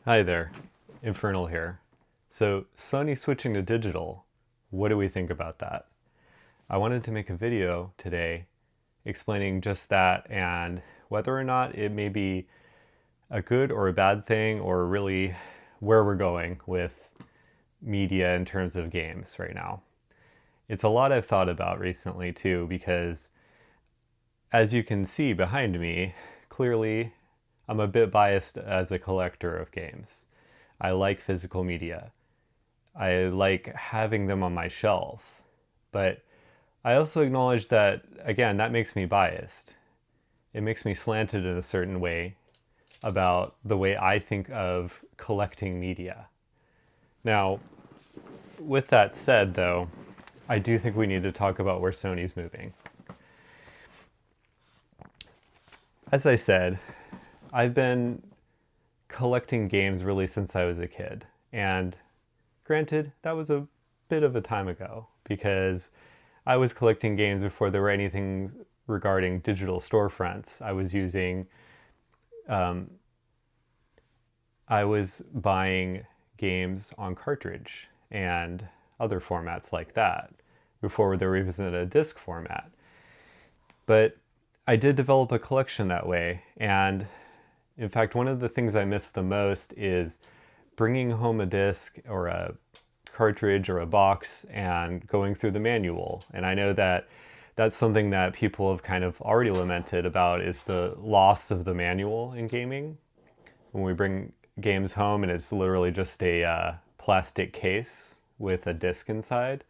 Hi there, Infernal here. So, Sony switching to digital, what do we think about that? I wanted to make a video today explaining just that and whether or not it may be a good or a bad thing, or really where we're going with media in terms of games right now. It's a lot I've thought about recently too, because as you can see behind me, clearly I'm a bit biased as a collector of games. I like physical media. I like having them on my shelf. But I also acknowledge that, again, that makes me biased. It makes me slanted in a certain way about the way I think of collecting media. Now, with that said, though, I do think we need to talk about where Sony's moving. As I said, I've been collecting games really since I was a kid. And granted, that was a bit of a time ago because I was collecting games before there were anything regarding digital storefronts. I was buying games on cartridge and other formats like that before they were even in a disc format. But I did develop a collection that way, and in fact, one of the things I miss the most is bringing home a disc or a cartridge or a box and going through the manual. And I know that that's something that people have kind of already lamented about, is the loss of the manual in gaming. When we bring games home and it's literally just a plastic case with a disc inside.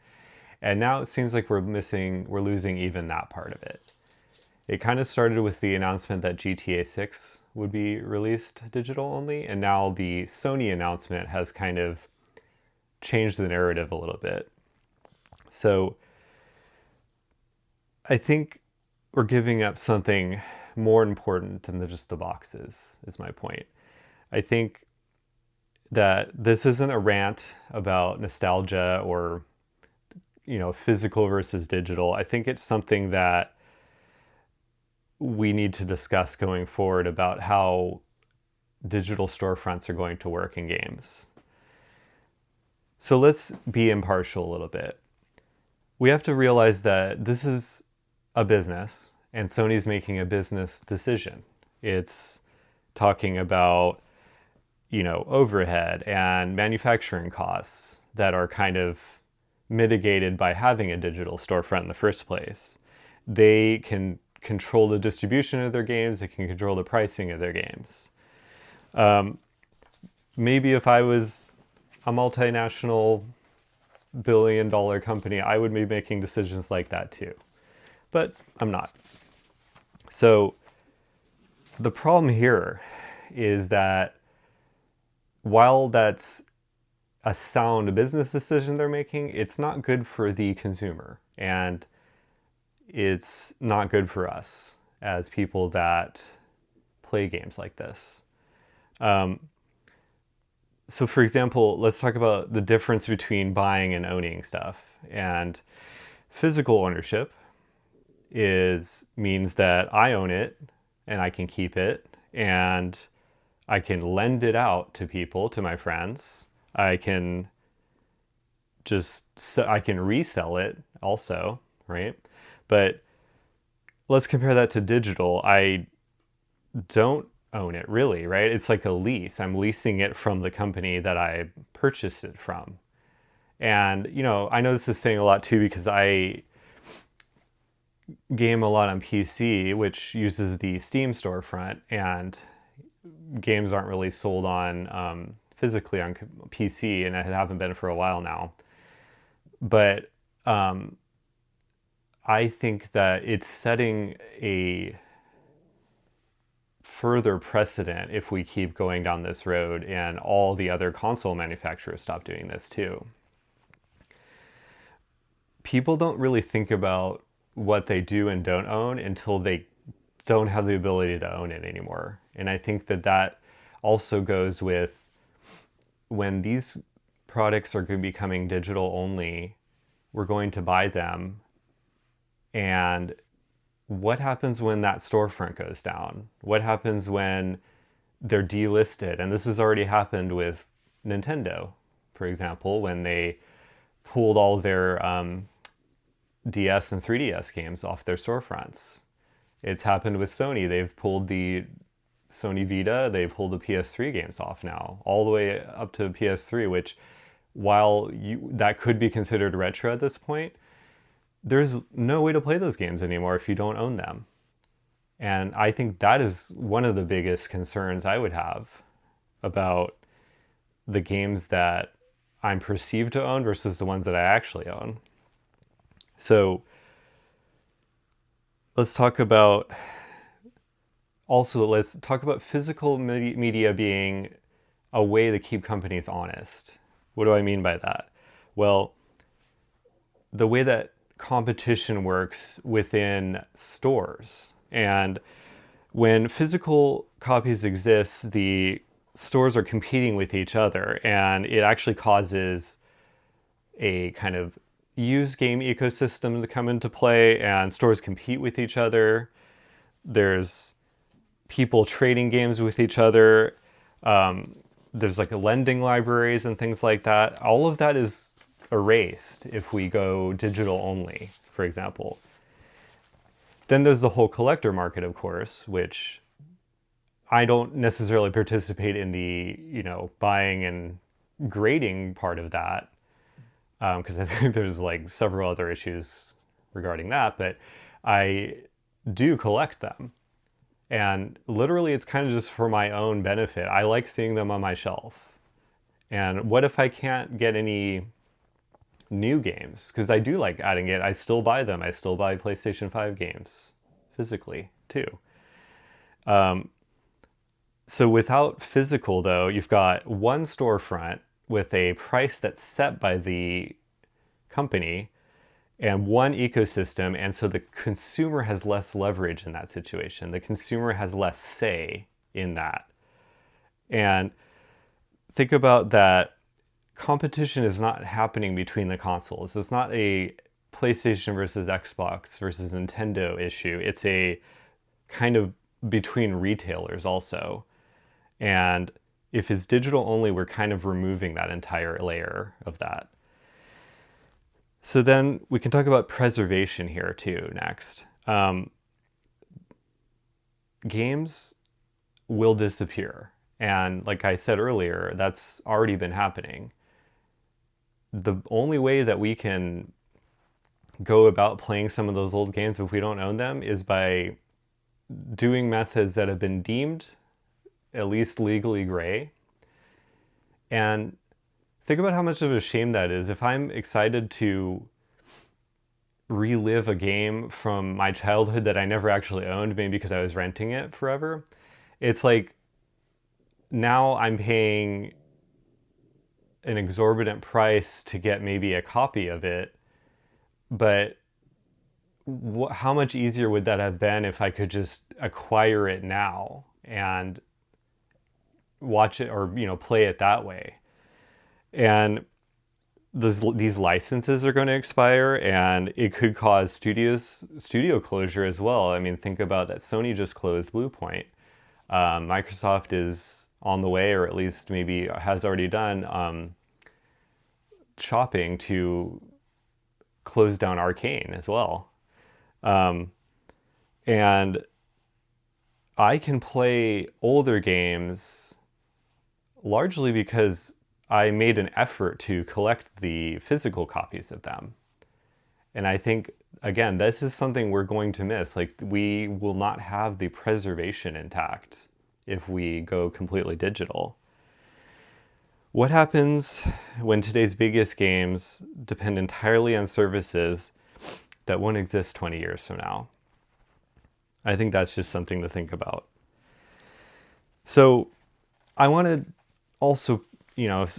And now it seems like we're losing even that part of it. It kind of started with the announcement that GTA 6 would be released digital only, and now the Sony announcement has kind of changed the narrative a little bit. So I think we're giving up something more important than just the boxes, is my point. I think that this isn't a rant about nostalgia or, physical versus digital. I think it's something that we need to discuss going forward about how digital storefronts are going to work in games. So let's be impartial a little bit. We have to realize that this is a business, and Sony's making a business decision. It's talking about, overhead and manufacturing costs that are kind of mitigated by having a digital storefront in the first place. They can control the distribution of their games, they can control the pricing of their games. Maybe if I was a multinational billion-dollar company, I would be making decisions like that too. But I'm not. So the problem here is that while that's a sound business decision they're making, it's not good for the consumer. And it's not good for us as people that play games like this. So for example, let's talk about the difference between buying and owning stuff. And physical ownership means that I own it and I can keep it and I can lend it out to people, to my friends. I can resell it also, right? But let's compare that to digital. I don't own it really, right? It's like a lease. I'm leasing it from the company that I purchased it from. And, I know this is saying a lot too because I game a lot on PC, which uses the Steam storefront, and games aren't really sold on physically on PC, and it haven't been for a while now. But I think that it's setting a further precedent if we keep going down this road and all the other console manufacturers stop doing this too. People don't really think about what they do and don't own until they don't have the ability to own it anymore. And I think that also goes with when these products are becoming digital only, we're going to buy them. And what happens when that storefront goes down? What happens when they're delisted. And this has already happened with Nintendo, for example, when they pulled all their DS and 3DS games off their storefronts. It's happened with Sony. They've pulled the Sony Vita, they pulled the PS3 games off now, all the way up to PS3, which while that could be considered retro at this point, there's no way to play those games anymore if you don't own them. And I think that is one of the biggest concerns I would have about the games that I'm perceived to own versus the ones that I actually own. So let's talk about physical media being a way to keep companies honest. What do I mean by that? Well, the way that competition works within stores. And when physical copies exist, the stores are competing with each other, and it actually causes a kind of used game ecosystem to come into play, and stores compete with each other. There's people trading games with each other. There's like lending libraries and things like that. All of that is erased if we go digital only, for example. Then there's the whole collector market, of course, which I don't necessarily participate in the, buying and grading part of that, because I think there's like several other issues regarding that, but I do collect them. And literally it's kind of just for my own benefit. I like seeing them on my shelf. And what if I can't get any new games? Because I do like adding it. I still buy them. I still buy PlayStation 5 games physically too. So without physical, though, you've got one storefront with a price that's set by the company and one ecosystem, and so the consumer has less leverage in that situation. The consumer has less say in that. And think about that competition is not happening between the consoles. It's not a PlayStation versus Xbox versus Nintendo issue. It's a kind of between retailers also. And if it's digital only, we're kind of removing that entire layer of that. So then we can talk about preservation here too next. Games will disappear. And like I said earlier, that's already been happening. The only way that we can go about playing some of those old games if we don't own them is by doing methods that have been deemed at least legally gray. And think about how much of a shame that is. If I'm excited to relive a game from my childhood that I never actually owned, maybe because I was renting it forever, it's like now I'm paying an exorbitant price to get maybe a copy of it, but how much easier would that have been if I could just acquire it now and watch it or play it that way? And these licenses are going to expire, and it could cause studio closure as well. I mean, think about that. Sony just closed Blue Point. Microsoft is on the way, or at least maybe has already done shopping to close down Arcane as well. And I can play older games largely because I made an effort to collect the physical copies of them. And I think, again, this is something we're going to miss. Like, we will not have the preservation intact if we go completely digital. What happens when today's biggest games depend entirely on services that won't exist 20 years from now? I think that's just something to think about. So I want to also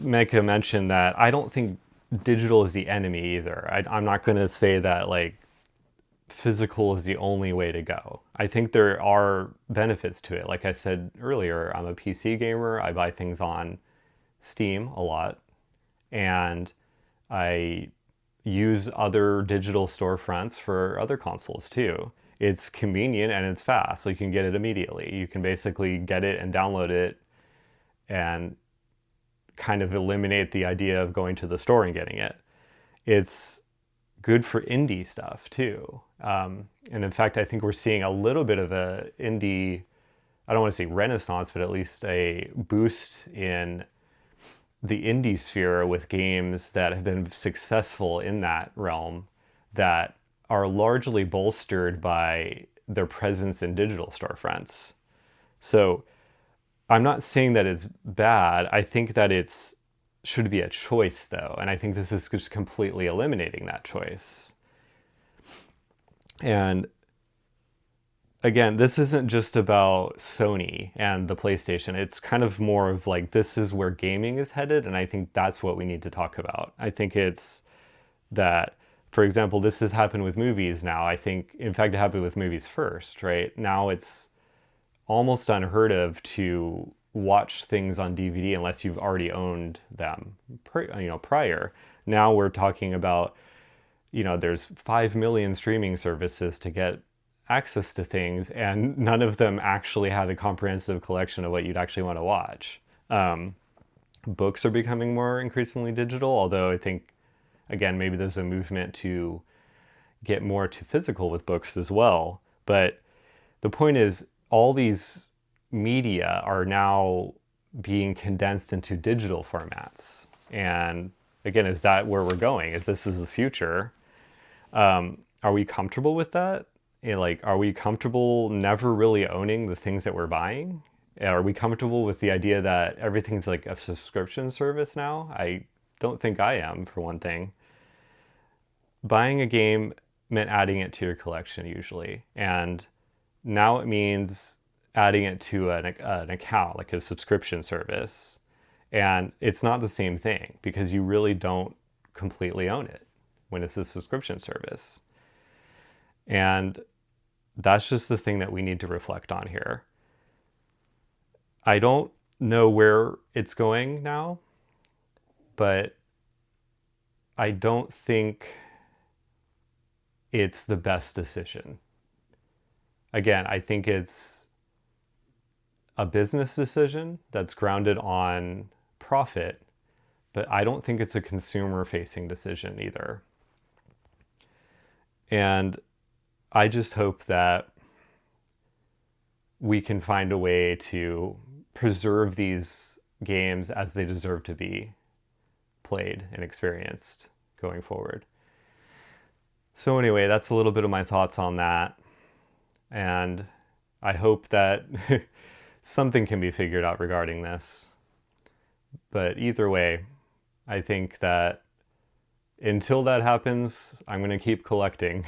make a mention that I don't think digital is the enemy either. I'm not going to say that like physical is the only way to go. I think there are benefits to it. Like I said earlier, I'm a PC gamer. I buy things on Steam a lot, and I use other digital storefronts for other consoles too. It's convenient and it's fast. So you can get it immediately. You can basically get it and download it and kind of eliminate the idea of going to the store and getting it. It's good for indie stuff too. And in fact, I think we're seeing a little bit of a indie, I don't want to say renaissance, but at least a boost in the indie sphere with games that have been successful in that realm that are largely bolstered by their presence in digital storefronts. So I'm not saying that it's bad. I think that it's should be a choice though. And I think this is just completely eliminating that choice. And again, this isn't just about Sony and the PlayStation. It's kind of more of like, this is where gaming is headed. And I think that's what we need to talk about. I think it's that, for example, this has happened with movies now. I think, in fact, it happened with movies first, right? Now it's almost unheard of to watch things on DVD unless you've already owned them, prior. Now we're talking about, there's 5 million streaming services to get access to things, and none of them actually have a comprehensive collection of what you'd actually want to watch. Books are becoming more increasingly digital, although I think, again, maybe there's a movement to get more to physical with books as well. But the point is, all these media are now being condensed into digital formats. And again, is that where we're going? Is this is the future? Are we comfortable with that? Are we comfortable never really owning the things that we're buying? Are we comfortable with the idea that everything's like a subscription service now? I don't think I am, for one thing. Buying a game meant adding it to your collection usually. And now it means adding it to an account, like a subscription service. And it's not the same thing because you really don't completely own it when it's a subscription service. And that's just the thing that we need to reflect on here. I don't know where it's going now, but I don't think it's the best decision. Again, I think it's a business decision that's grounded on profit, but I don't think it's a consumer-facing decision either. And I just hope that we can find a way to preserve these games as they deserve to be played and experienced going forward. So anyway, that's a little bit of my thoughts on that. And I hope that something can be figured out regarding this. But either way, I think that until that happens, I'm going to keep collecting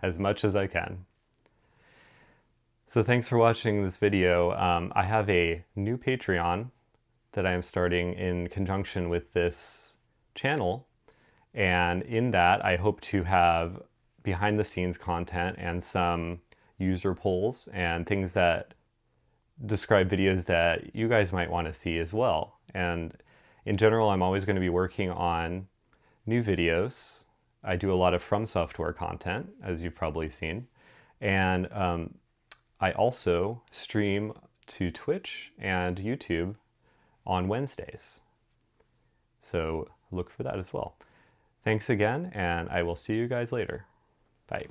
as much as I can. So thanks for watching this video. I have a new Patreon that I am starting in conjunction with this channel. And in that, I hope to have behind the scenes content and some user polls and things that describe videos that you guys might want to see as well. And in general, I'm always going to be working on new videos. I do a lot of From Software content, as you've probably seen. And I also stream to Twitch and YouTube on Wednesdays. So look for that as well. Thanks again, and I will see you guys later. Bye.